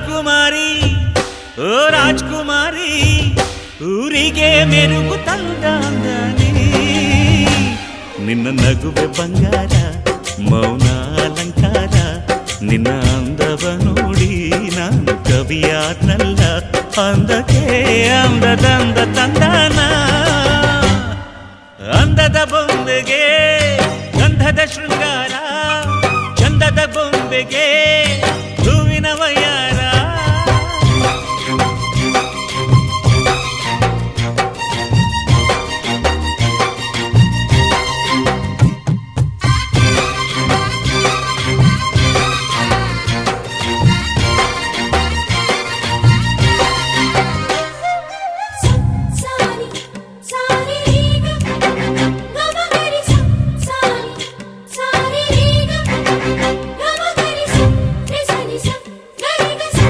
ರಾಜ್ಕುಮಾರಿ ಓ ರಾಜ್ಕುಮಾರಿ ಊರಿಗೆ ಮೆರುಗು ತಂದಾನಿ ನಿನ್ನ ನಗುವೆ ಬಂಗಾರ ಮೌನ ಅಲಂಕಾರ ನಿನ್ನ ಅಂದವ ನೋಡಿ ನಾನು ಕವಿಯಾದ್ನಲ್ಲ ಅಂದಕ್ಕೆ ಅಂದದಂದ ತಂದಾನ ಅಂದದ ಬೊಂಬೆಗೆ ಗಂಧದ ಶೃಂಗಾರ ಚಂದದ ಬೊಂಬೆಗೆ